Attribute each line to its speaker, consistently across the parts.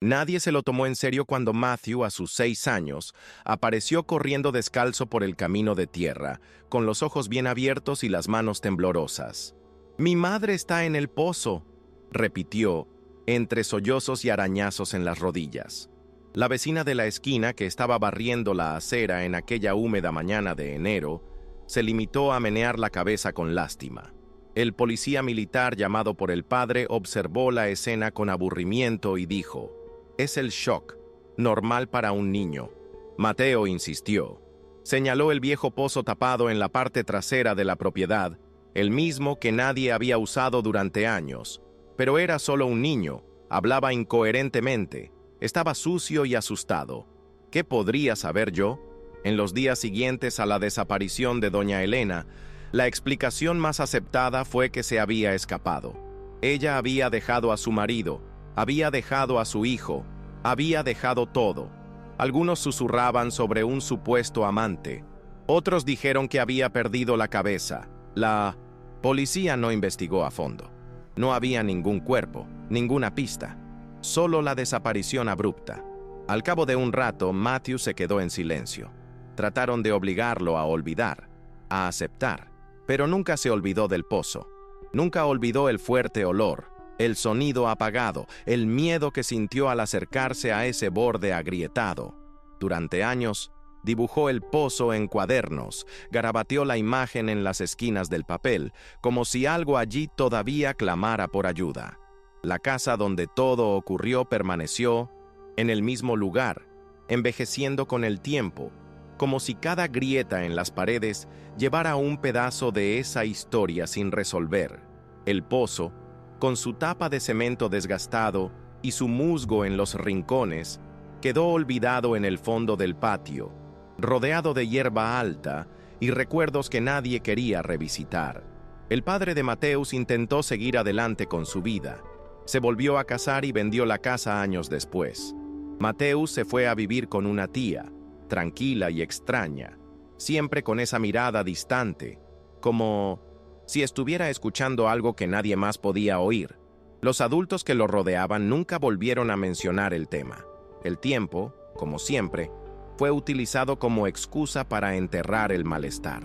Speaker 1: Nadie se lo tomó en serio cuando Matthew, a sus 6 años, apareció corriendo descalzo por el camino de tierra, con los ojos bien abiertos y las manos temblorosas. «Mi madre está en el pozo», repitió, entre sollozos y arañazos en las rodillas. La vecina de la esquina, que estaba barriendo la acera en aquella húmeda mañana de enero, se limitó a menear la cabeza con lástima. El policía militar llamado por el padre observó la escena con aburrimiento y dijo: «Es el shock, normal para un niño». Mateo insistió. Señaló el viejo pozo tapado en la parte trasera de la propiedad, el mismo que nadie había usado durante años. Pero era solo un niño, hablaba incoherentemente, estaba sucio y asustado. ¿Qué podría saber yo? En los días siguientes a la desaparición de doña Elena, la explicación más aceptada fue que se había escapado. Ella había dejado a su marido, había dejado a su hijo, había dejado todo. Algunos susurraban sobre un supuesto amante. Otros dijeron que había perdido la cabeza. La policía no investigó a fondo. No había ningún cuerpo, ninguna pista, solo la desaparición abrupta. Al cabo de un rato, Matthew se quedó en silencio. Trataron de obligarlo a olvidar, a aceptar, pero nunca se olvidó del pozo. Nunca olvidó el fuerte olor, el sonido apagado, el miedo que sintió al acercarse a ese borde agrietado. Durante años, dibujó el pozo en cuadernos, garabateó la imagen en las esquinas del papel, como si algo allí todavía clamara por ayuda. La casa donde todo ocurrió permaneció en el mismo lugar, envejeciendo con el tiempo, como si cada grieta en las paredes llevara un pedazo de esa historia sin resolver. El pozo, con su tapa de cemento desgastado y su musgo en los rincones, quedó olvidado en el fondo del patio, rodeado de hierba alta y recuerdos que nadie quería revisitar. El padre de Mateus intentó seguir adelante con su vida. Se volvió a casar y vendió la casa años después. Mateus se fue a vivir con una tía, tranquila y extraña, siempre con esa mirada distante, como si estuviera escuchando algo que nadie más podía oír. Los adultos que lo rodeaban nunca volvieron a mencionar el tema. El tiempo, como siempre, fue utilizado como excusa para enterrar el malestar.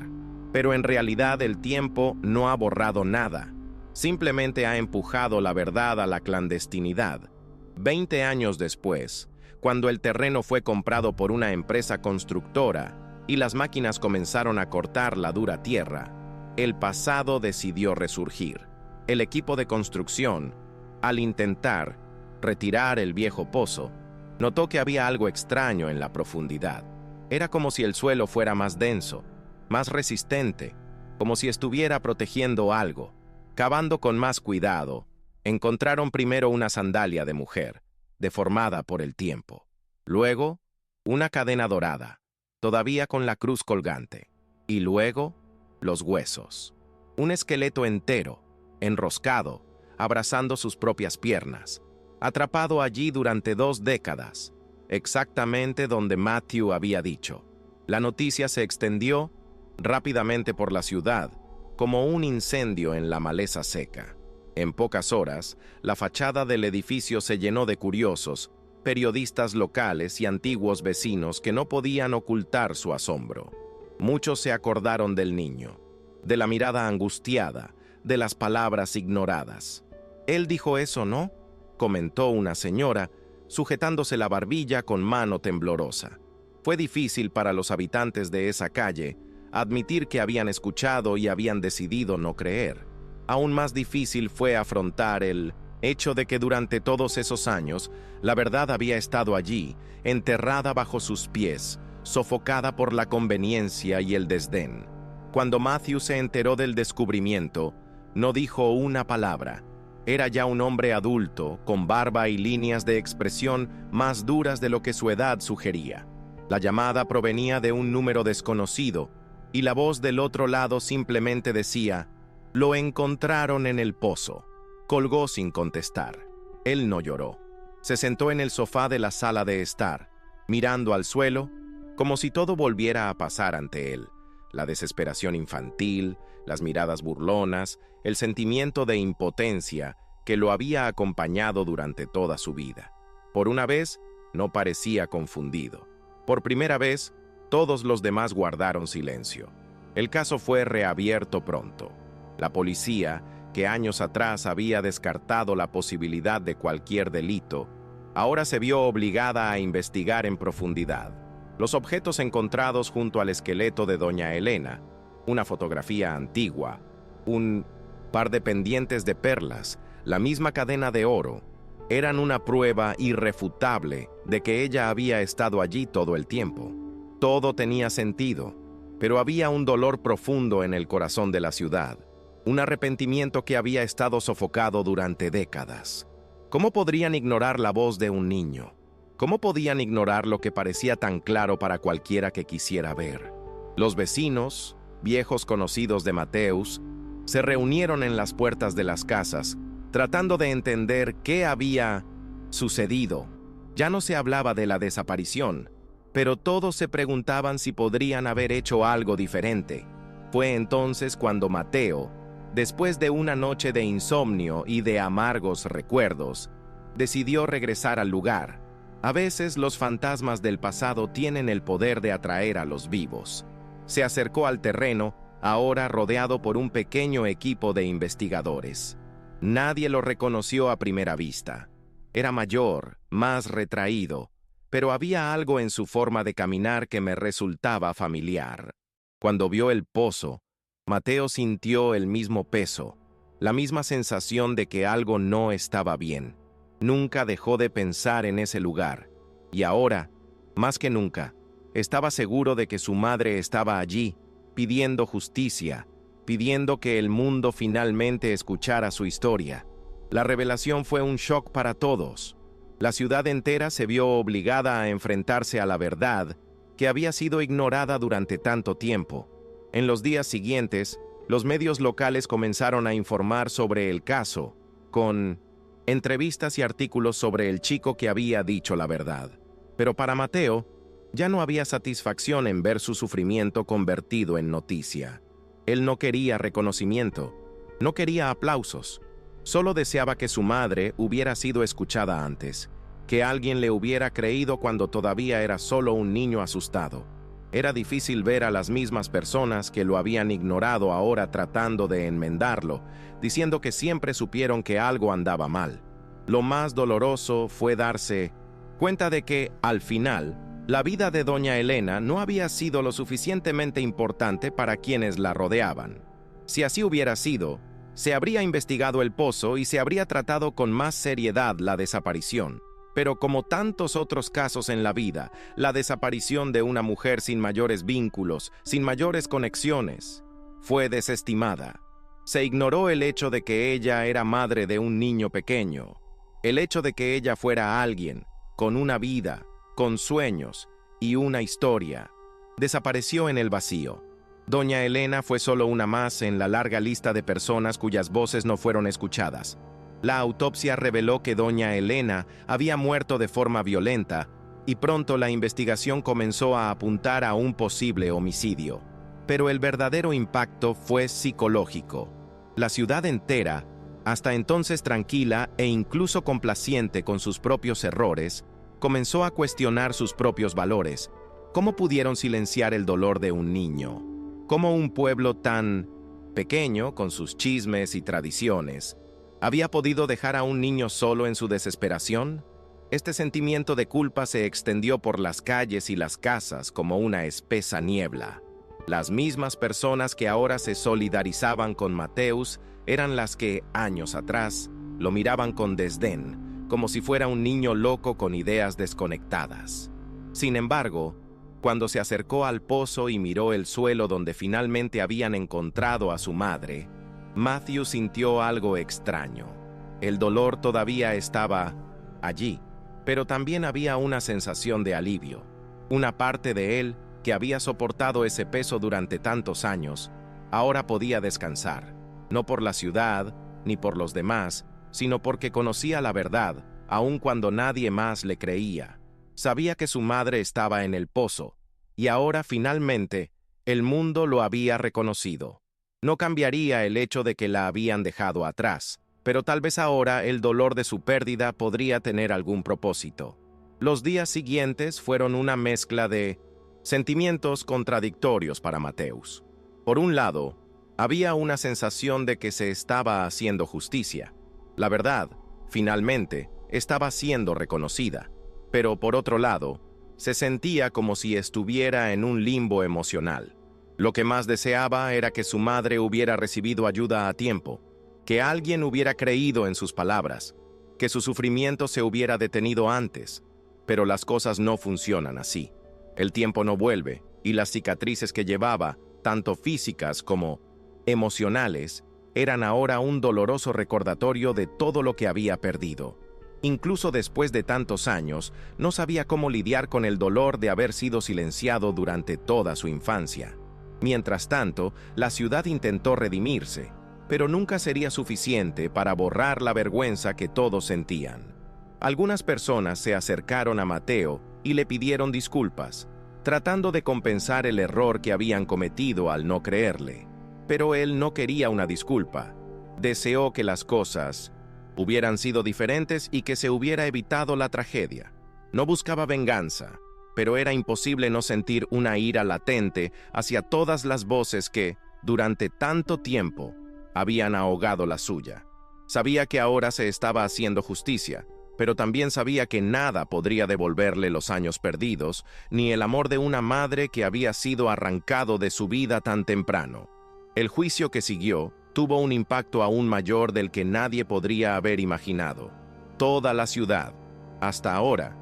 Speaker 1: Pero en realidad el tiempo no ha borrado nada, simplemente ha empujado la verdad a la clandestinidad. 20 años después, cuando el terreno fue comprado por una empresa constructora y las máquinas comenzaron a cortar la dura tierra, el pasado decidió resurgir. El equipo de construcción, al intentar retirar el viejo pozo, notó que había algo extraño en la profundidad. Era como si el suelo fuera más denso, más resistente, como si estuviera protegiendo algo. Cavando con más cuidado, encontraron primero una sandalia de mujer, deformada por el tiempo. Luego, una cadena dorada, todavía con la cruz colgante. Y luego, los huesos. Un esqueleto entero, enroscado, abrazando sus propias piernas, atrapado allí durante 2 décadas, exactamente donde Matthew había dicho. La noticia se extendió rápidamente por la ciudad, como un incendio en la maleza seca. En pocas horas, la fachada del edificio se llenó de curiosos, periodistas locales y antiguos vecinos que no podían ocultar su asombro. Muchos se acordaron del niño, de la mirada angustiada, de las palabras ignoradas. «Él dijo eso, ¿no?», comentó una señora, sujetándose la barbilla con mano temblorosa. Fue difícil para los habitantes de esa calle admitir que habían escuchado y habían decidido no creer. Aún más difícil fue afrontar el hecho de que durante todos esos años la verdad había estado allí, enterrada bajo sus pies, sofocada por la conveniencia y el desdén. Cuando Matthew se enteró del descubrimiento, no dijo una palabra. Era ya un hombre adulto, con barba y líneas de expresión más duras de lo que su edad sugería. La llamada provenía de un número desconocido, y la voz del otro lado simplemente decía: «Lo encontraron en el pozo». Colgó sin contestar. Él no lloró. Se sentó en el sofá de la sala de estar, mirando al suelo, como si todo volviera a pasar ante él. La desesperación infantil, las miradas burlonas, el sentimiento de impotencia que lo había acompañado durante toda su vida. Por una vez, no parecía confundido. Por primera vez, todos los demás guardaron silencio. El caso fue reabierto pronto. La policía, que años atrás había descartado la posibilidad de cualquier delito, ahora se vio obligada a investigar en profundidad. Los objetos encontrados junto al esqueleto de doña Elena, una fotografía antigua, un par de pendientes de perlas, la misma cadena de oro, eran una prueba irrefutable de que ella había estado allí todo el tiempo. Todo tenía sentido, pero había un dolor profundo en el corazón de la ciudad, un arrepentimiento que había estado sofocado durante décadas. ¿Cómo podrían ignorar la voz de un niño? ¿Cómo podían ignorar lo que parecía tan claro para cualquiera que quisiera ver? Los vecinos, viejos conocidos de Mateus, se reunieron en las puertas de las casas, tratando de entender qué había sucedido. Ya no se hablaba de la desaparición, pero todos se preguntaban si podrían haber hecho algo diferente. Fue entonces cuando Mateo, después de una noche de insomnio y de amargos recuerdos, decidió regresar al lugar. A veces los fantasmas del pasado tienen el poder de atraer a los vivos. Se acercó al terreno, ahora rodeado por un pequeño equipo de investigadores. Nadie lo reconoció a primera vista. Era mayor, más retraído, pero había algo en su forma de caminar que me resultaba familiar. Cuando vio el pozo, Mateo sintió el mismo peso, la misma sensación de que algo no estaba bien. Nunca dejó de pensar en ese lugar, y ahora, más que nunca, estaba seguro de que su madre estaba allí, pidiendo justicia, pidiendo que el mundo finalmente escuchara su historia. La revelación fue un shock para todos. La ciudad entera se vio obligada a enfrentarse a la verdad que había sido ignorada durante tanto tiempo. En los días siguientes, los medios locales comenzaron a informar sobre el caso, con entrevistas y artículos sobre el chico que había dicho la verdad. Pero para Mateo, ya no había satisfacción en ver su sufrimiento convertido en noticia. Él no quería reconocimiento, no quería aplausos. Solo deseaba que su madre hubiera sido escuchada antes, que alguien le hubiera creído cuando todavía era solo un niño asustado. Era difícil ver a las mismas personas que lo habían ignorado ahora tratando de enmendarlo, diciendo que siempre supieron que algo andaba mal. Lo más doloroso fue darse cuenta de que, al final, la vida de doña Elena no había sido lo suficientemente importante para quienes la rodeaban. Si así hubiera sido, se habría investigado el pozo y se habría tratado con más seriedad la desaparición. Pero como tantos otros casos en la vida, la desaparición de una mujer sin mayores vínculos, sin mayores conexiones, fue desestimada. Se ignoró el hecho de que ella era madre de un niño pequeño, el hecho de que ella fuera alguien, con una vida, con sueños y una historia. Desapareció en el vacío. Doña Elena fue solo una más en la larga lista de personas cuyas voces no fueron escuchadas. La autopsia reveló que doña Elena había muerto de forma violenta y pronto la investigación comenzó a apuntar a un posible homicidio. Pero el verdadero impacto fue psicológico. La ciudad entera, hasta entonces tranquila e incluso complaciente con sus propios errores, comenzó a cuestionar sus propios valores. ¿Cómo pudieron silenciar el dolor de un niño? ¿Cómo un pueblo tan pequeño, con sus chismes y tradiciones, había podido dejar a un niño solo en su desesperación? Este sentimiento de culpa se extendió por las calles y las casas como una espesa niebla. Las mismas personas que ahora se solidarizaban con Mateus eran las que, años atrás, lo miraban con desdén, como si fuera un niño loco con ideas desconectadas. Sin embargo, cuando se acercó al pozo y miró el suelo donde finalmente habían encontrado a su madre, Matthew sintió algo extraño. El dolor todavía estaba allí, pero también había una sensación de alivio. Una parte de él, que había soportado ese peso durante tantos años, ahora podía descansar, no por la ciudad ni por los demás, sino porque conocía la verdad, aun cuando nadie más le creía. Sabía que su madre estaba en el pozo, y ahora finalmente el mundo lo había reconocido. No cambiaría el hecho de que la habían dejado atrás. pero tal vez ahora el dolor de su pérdida podría tener algún propósito. Los días siguientes fueron una mezcla de sentimientos contradictorios para Mateus. Por un lado, había una sensación de que se estaba haciendo justicia. La verdad, finalmente, estaba siendo reconocida. Pero por otro lado, se sentía como si estuviera en un limbo emocional. Lo que más deseaba era que su madre hubiera recibido ayuda a tiempo, que alguien hubiera creído en sus palabras, que su sufrimiento se hubiera detenido antes. Pero las cosas no funcionan así. El tiempo no vuelve, y las cicatrices que llevaba, tanto físicas como emocionales, eran ahora un doloroso recordatorio de todo lo que había perdido. Incluso después de tantos años, no sabía cómo lidiar con el dolor de haber sido silenciado durante toda su infancia. Mientras tanto, la ciudad intentó redimirse, pero nunca sería suficiente para borrar la vergüenza que todos sentían. Algunas personas se acercaron a Mateo y le pidieron disculpas, tratando de compensar el error que habían cometido al no creerle. Pero él no quería una disculpa. Deseó que las cosas hubieran sido diferentes y que se hubiera evitado la tragedia. No buscaba venganza, pero era imposible no sentir una ira latente hacia todas las voces que, durante tanto tiempo, habían ahogado la suya. Sabía que ahora se estaba haciendo justicia, pero también sabía que nada podría devolverle los años perdidos, ni el amor de una madre que había sido arrancado de su vida tan temprano. El juicio que siguió tuvo un impacto aún mayor del que nadie podría haber imaginado. Toda la ciudad, hasta ahora,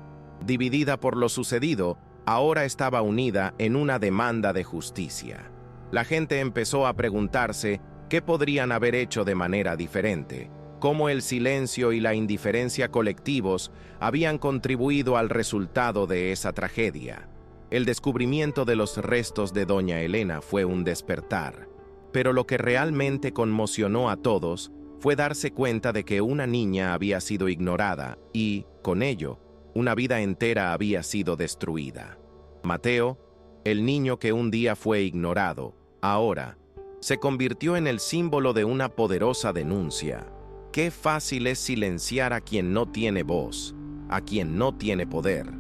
Speaker 1: dividida por lo sucedido, ahora estaba unida en una demanda de justicia. La gente empezó a preguntarse qué podrían haber hecho de manera diferente, cómo el silencio y la indiferencia colectivos habían contribuido al resultado de esa tragedia. El descubrimiento de los restos de doña Elena fue un despertar. Pero lo que realmente conmocionó a todos fue darse cuenta de que una niña había sido ignorada y, con ello, una vida entera había sido destruida. Mateo, el niño que un día fue ignorado, ahora, se convirtió en el símbolo de una poderosa denuncia. Qué fácil es silenciar a quien no tiene voz, a quien no tiene poder.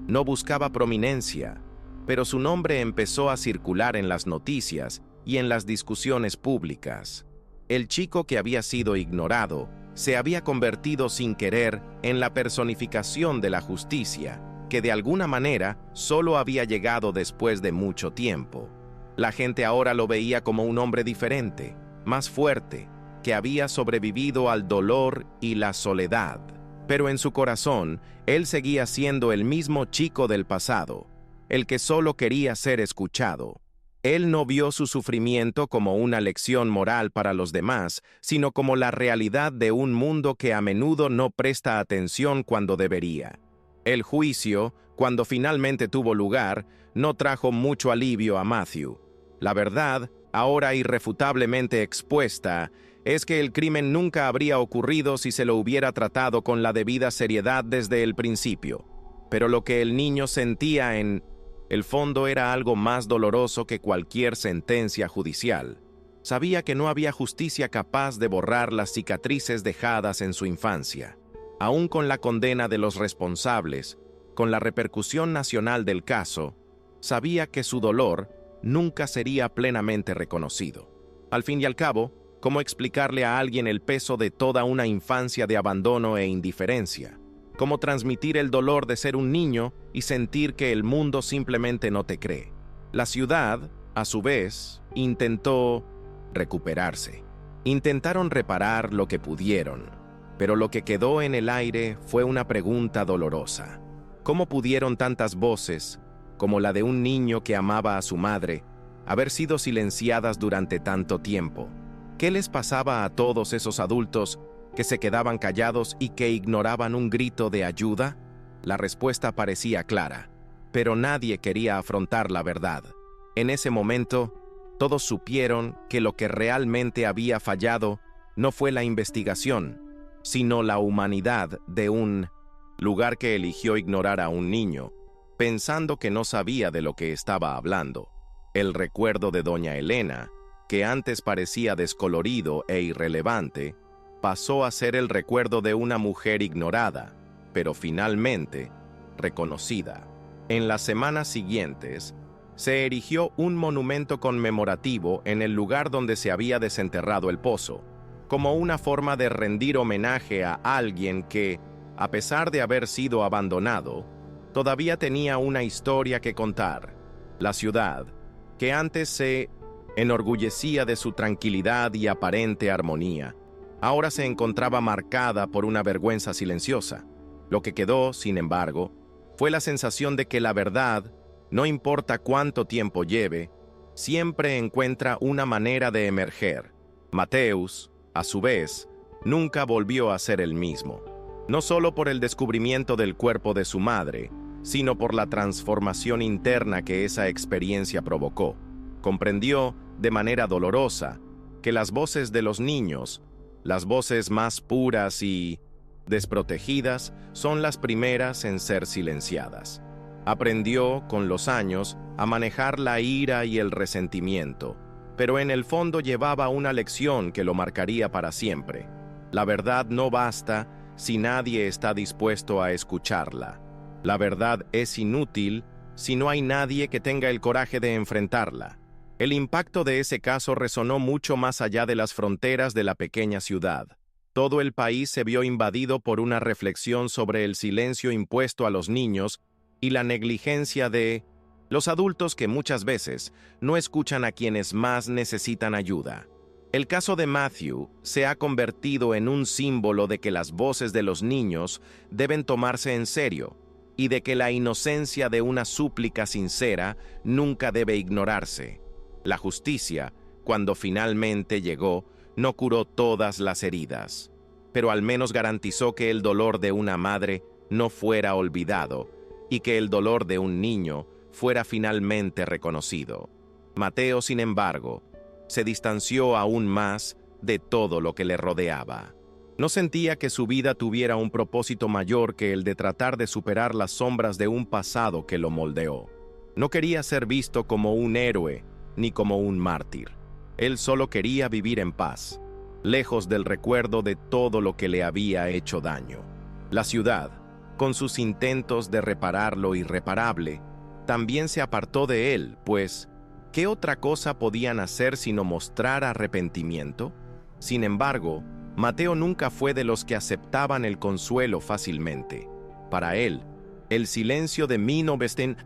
Speaker 1: No buscaba prominencia, pero su nombre empezó a circular en las noticias y en las discusiones públicas. El chico que había sido ignorado se había convertido sin querer en la personificación de la justicia, que de alguna manera solo había llegado después de mucho tiempo. La gente ahora lo veía como un hombre diferente, más fuerte, que había sobrevivido al dolor y la soledad. Pero en su corazón, él seguía siendo el mismo chico del pasado, el que solo quería ser escuchado. Él no vio su sufrimiento como una lección moral para los demás, sino como la realidad de un mundo que a menudo no presta atención cuando debería. El juicio, cuando finalmente tuvo lugar, no trajo mucho alivio a Matthew. La verdad, ahora irrefutablemente expuesta, es que el crimen nunca habría ocurrido si se lo hubiera tratado con la debida seriedad desde el principio. Pero lo que el niño sentía en el fondo era algo más doloroso que cualquier sentencia judicial. Sabía que no había justicia capaz de borrar las cicatrices dejadas en su infancia. Aún con la condena de los responsables, con la repercusión nacional del caso, sabía que su dolor nunca sería plenamente reconocido. Al fin y al cabo, ¿cómo explicarle a alguien el peso de toda una infancia de abandono e indiferencia? ¿Cómo transmitir el dolor de ser un niño y sentir que el mundo simplemente no te cree? La ciudad, a su vez, intentó recuperarse. Intentaron reparar lo que pudieron, pero lo que quedó en el aire fue una pregunta dolorosa. ¿Cómo pudieron tantas voces, como la de un niño que amaba a su madre, haber sido silenciadas durante tanto tiempo? ¿Qué les pasaba a todos esos adultos que se quedaban callados y que ignoraban un grito de ayuda? La respuesta parecía clara, pero nadie quería afrontar la verdad. En ese momento, todos supieron que lo que realmente había fallado no fue la investigación, sino la humanidad de un lugar que eligió ignorar a un niño, pensando que no sabía de lo que estaba hablando. El recuerdo de doña Elena, que antes parecía descolorido e irrelevante, pasó a ser el recuerdo de una mujer ignorada, pero finalmente reconocida. En las semanas siguientes, se erigió un monumento conmemorativo en el lugar donde se había desenterrado el pozo, como una forma de rendir homenaje a alguien que, a pesar de haber sido abandonado, todavía tenía una historia que contar. La ciudad, que antes se enorgullecía de su tranquilidad y aparente armonía, ahora se encontraba marcada por una vergüenza silenciosa. Lo que quedó, sin embargo, fue la sensación de que la verdad, no importa cuánto tiempo lleve, siempre encuentra una manera de emerger. Mateusz, a su vez, nunca volvió a ser el mismo, no solo por el descubrimiento del cuerpo de su madre, sino por la transformación interna que esa experiencia provocó. Comprendió, de manera dolorosa, que las voces de los niños, las voces más puras y desprotegidas, son las primeras en ser silenciadas. Aprendió, con los años, a manejar la ira y el resentimiento, pero en el fondo llevaba una lección que lo marcaría para siempre. La verdad no basta si nadie está dispuesto a escucharla. La verdad es inútil si no hay nadie que tenga el coraje de enfrentarla. El impacto de ese caso resonó mucho más allá de las fronteras de la pequeña ciudad. Todo el país se vio invadido por una reflexión sobre el silencio impuesto a los niños y la negligencia de los adultos que muchas veces no escuchan a quienes más necesitan ayuda. El caso de Matthew se ha convertido en un símbolo de que las voces de los niños deben tomarse en serio y de que la inocencia de una súplica sincera nunca debe ignorarse. La justicia, cuando finalmente llegó, no curó todas las heridas, pero al menos garantizó que el dolor de una madre no fuera olvidado y que el dolor de un niño fuera finalmente reconocido. Mateo, sin embargo, se distanció aún más de todo lo que le rodeaba. No sentía que su vida tuviera un propósito mayor que el de tratar de superar las sombras de un pasado que lo moldeó. No quería ser visto como un héroe ni como un mártir. Él solo quería vivir en paz, lejos del recuerdo de todo lo que le había hecho daño. La ciudad, con sus intentos de reparar lo irreparable, también se apartó de él, pues, ¿qué otra cosa podían hacer sino mostrar arrepentimiento? Sin embargo, Mateo nunca fue de los que aceptaban el consuelo fácilmente. Para él, el silencio de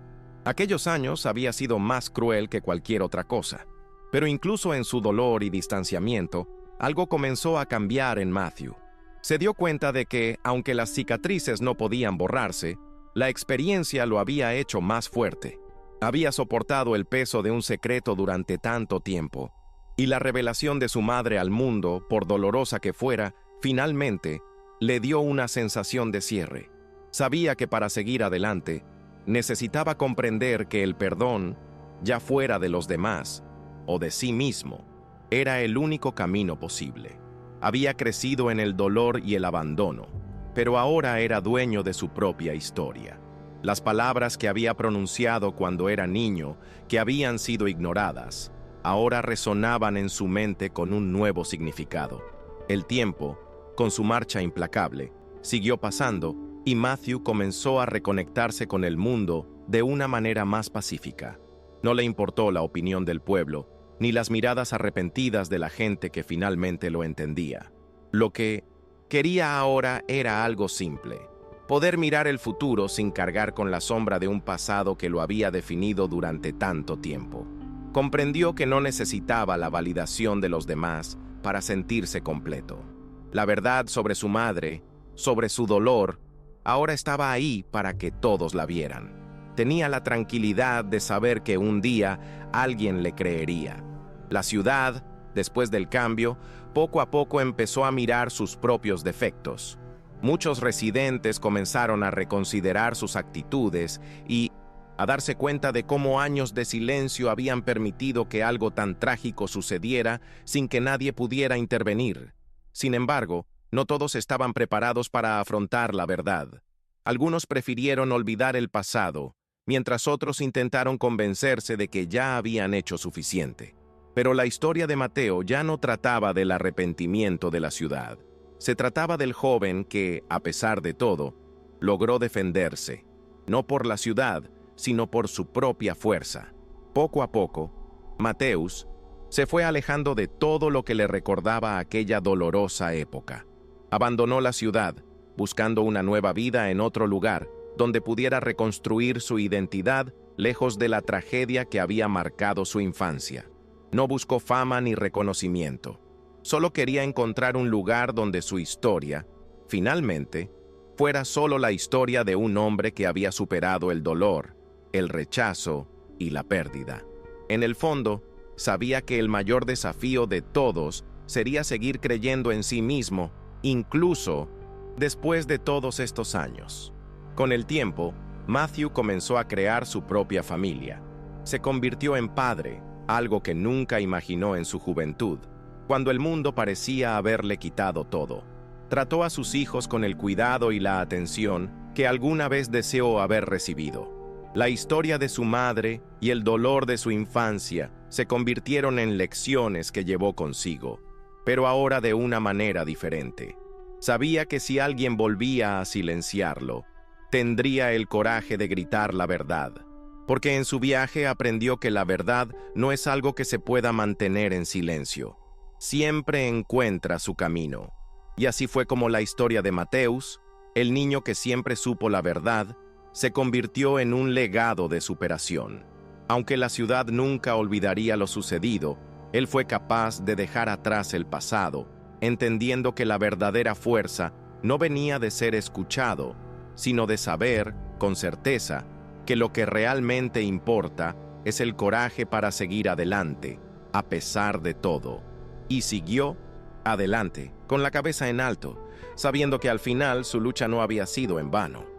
Speaker 1: aquellos años había sido más cruel que cualquier otra cosa. Pero incluso en su dolor y distanciamiento, algo comenzó a cambiar en Matthew. Se dio cuenta de que, aunque las cicatrices no podían borrarse, la experiencia lo había hecho más fuerte. Había soportado el peso de un secreto durante tanto tiempo, y la revelación de su madre al mundo, por dolorosa que fuera, finalmente le dio una sensación de cierre. Sabía que para seguir adelante, necesitaba comprender que el perdón, ya fuera de los demás o de sí mismo, era el único camino posible. Había crecido en el dolor y el abandono, pero ahora era dueño de su propia historia. Las palabras que había pronunciado cuando era niño, que habían sido ignoradas, ahora resonaban en su mente con un nuevo significado. El tiempo, con su marcha implacable, siguió pasando y Matthew comenzó a reconectarse con el mundo de una manera más pacífica. No le importó la opinión del pueblo, ni las miradas arrepentidas de la gente que finalmente lo entendía. Lo que quería ahora era algo simple: poder mirar el futuro sin cargar con la sombra de un pasado que lo había definido durante tanto tiempo. Comprendió que no necesitaba la validación de los demás para sentirse completo. La verdad sobre su madre, sobre su dolor, ahora estaba ahí para que todos la vieran. Tenía la tranquilidad de saber que un día alguien le creería. La ciudad, después del cambio, poco a poco empezó a mirar sus propios defectos. Muchos residentes comenzaron a reconsiderar sus actitudes y a darse cuenta de cómo años de silencio habían permitido que algo tan trágico sucediera sin que nadie pudiera intervenir. Sin embargo, no todos estaban preparados para afrontar la verdad. Algunos prefirieron olvidar el pasado, mientras otros intentaron convencerse de que ya habían hecho suficiente. Pero la historia de Mateo ya no trataba del arrepentimiento de la ciudad. Se trataba del joven que, a pesar de todo, logró defenderse, no por la ciudad, sino por su propia fuerza. Poco a poco, Mateusz se fue alejando de todo lo que le recordaba aquella dolorosa época. Abandonó la ciudad, buscando una nueva vida en otro lugar, donde pudiera reconstruir su identidad lejos de la tragedia que había marcado su infancia. No buscó fama ni reconocimiento. Solo quería encontrar un lugar donde su historia, finalmente, fuera solo la historia de un hombre que había superado el dolor, el rechazo y la pérdida. En el fondo, sabía que el mayor desafío de todos sería seguir creyendo en sí mismo, incluso después de todos estos años. Con el tiempo, Matthew comenzó a crear su propia familia. Se convirtió en padre, algo que nunca imaginó en su juventud, cuando el mundo parecía haberle quitado todo. Trató a sus hijos con el cuidado y la atención que alguna vez deseó haber recibido. La historia de su madre y el dolor de su infancia se convirtieron en lecciones que llevó consigo, pero ahora de una manera diferente. Sabía que si alguien volvía a silenciarlo, tendría el coraje de gritar la verdad, porque en su viaje aprendió que la verdad no es algo que se pueda mantener en silencio. Siempre encuentra su camino. Y así fue como la historia de Mateusz, el niño que siempre supo la verdad, se convirtió en un legado de superación. Aunque la ciudad nunca olvidaría lo sucedido, él fue capaz de dejar atrás el pasado, entendiendo que la verdadera fuerza no venía de ser escuchado, sino de saber, con certeza, que lo que realmente importa es el coraje para seguir adelante, a pesar de todo. Y siguió adelante, con la cabeza en alto, sabiendo que al final su lucha no había sido en vano.